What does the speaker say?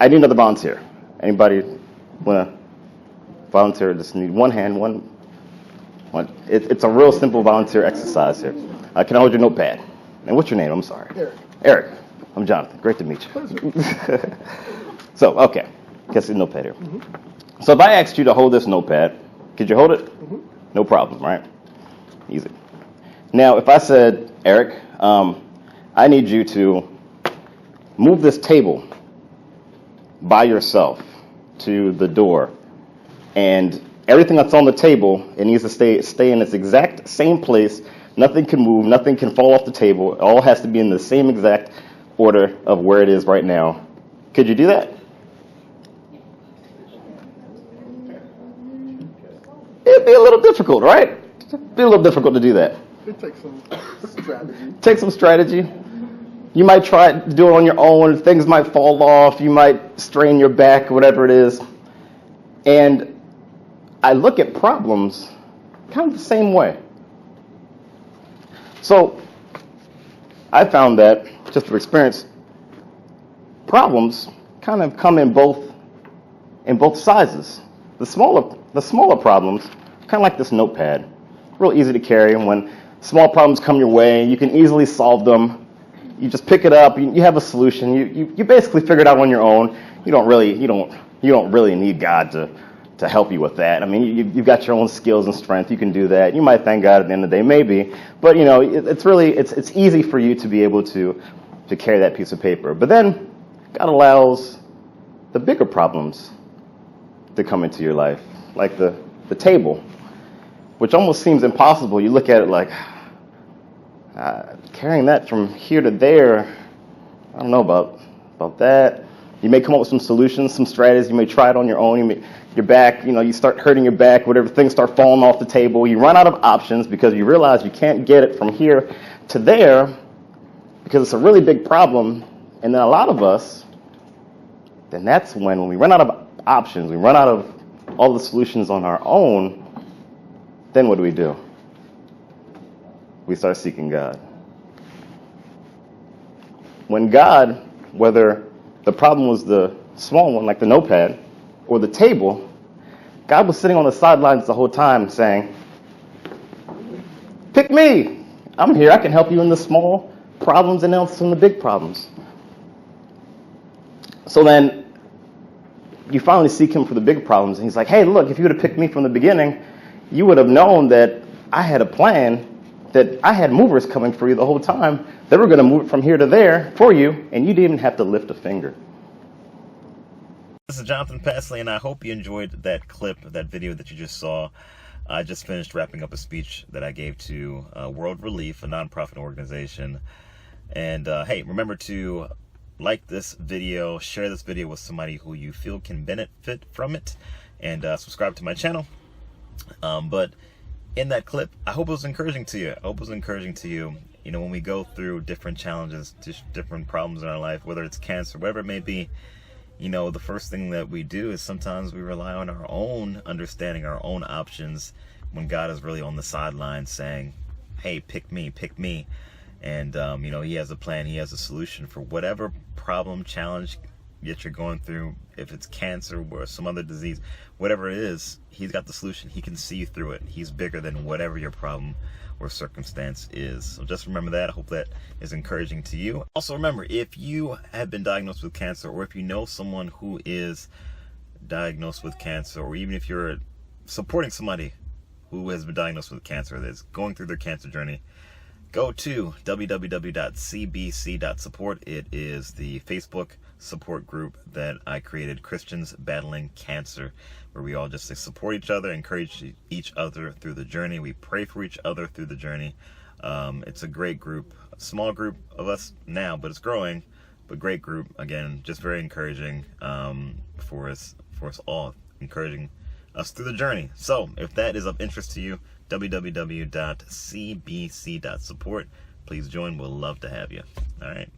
I need another volunteer. Anybody want to volunteer? Just need one hand, one. It's a real simple volunteer exercise here. Can I hold your notepad? And what's your name? I'm sorry. Eric. Eric. I'm Jonathan. Great to meet you. So, okay. Guess the notepad here. Mm-hmm. So if I asked you to hold this notepad, could you hold it? Mm-hmm. No problem, right? Easy. Now, if I said, Eric, I need you to move this table by yourself to the door, and everything that's on the table, it needs to stay in its exact same place. Nothing can move, nothing can fall off the table. It all has to be in the same exact order of where it is right now. Could you do that? It'd be a little difficult, right? It'd be a little difficult to do that. It takes some strategy. Take some strategy. You might try to do it on your own. Things might fall off. You might strain your back, whatever it is. And I look at problems kind of the same way. So I found that, just through experience, problems kind of come in both sizes. The smaller problems, kind of like this notepad, real easy to carry. And when small problems come your way, you can easily solve them. You just pick it up. You have a solution. You basically figure it out on your own. You don't really need God to help you with that. I mean, you've got your own skills and strength. You can do that. You might thank God at the end of the day, maybe. But it's easy for you to be able to carry that piece of paper. But then God allows the bigger problems to come into your life, like the table, which almost seems impossible. You look at it like, carrying that from here to there, I don't know about that. You may come up with some solutions, some strategies. You may try it on your own. Your back, you start hurting your back, whatever, things start falling off the table. You run out of options because you realize you can't get it from here to there because it's a really big problem. And then a lot of us, then that's when we run out of options, we run out of all the solutions on our own, then what do? We start seeking God. When God, whether the problem was the small one, like the notepad, or the table, God was sitting on the sidelines the whole time saying, pick me. I'm here. I can help you in the small problems and also in the big problems. So then you finally seek him for the big problems. And he's like, hey, look, if you would have picked me from the beginning, you would have known that I had a plan, that I had movers coming for you the whole time. They were going to move it from here to there for you, and you didn't even have to lift a finger. This is Jonathan Pasley, and I hope you enjoyed that clip, that video that you just saw. I just finished wrapping up a speech that I gave to World Relief, a nonprofit organization. And hey, remember to like this video, share this video with somebody who you feel can benefit from it, and subscribe to my channel. But in that clip, I hope it was encouraging to you. I hope it was encouraging to you. When we go through different challenges, different problems in our life, whether it's cancer, whatever it may be, the first thing that we do is sometimes we rely on our own understanding, our own options, when God is really on the sidelines saying, hey, pick me. And, he has a plan, he has a solution for whatever problem, challenge that you're going through. If it's cancer or some other disease, whatever it is, he's got the solution. He can see you through it. He's bigger than whatever your problem or circumstance is. So just remember that. I hope that is encouraging to you. Also remember, if you have been diagnosed with cancer, or if you know someone who is diagnosed with cancer, or even if you're supporting somebody who has been diagnosed with cancer, that's going through their cancer journey, go to www.cbc.support. It is the Facebook support group that I created, Christians Battling Cancer, where we all just support each other, encourage each other through the journey. We pray for each other through the journey. It's a great group, a small group of us now, but it's growing, but great group. Again, just very encouraging for us all, encouraging us through the journey. So if that is of interest to you, www.cbc.support. Please join. We'll love to have you. All right.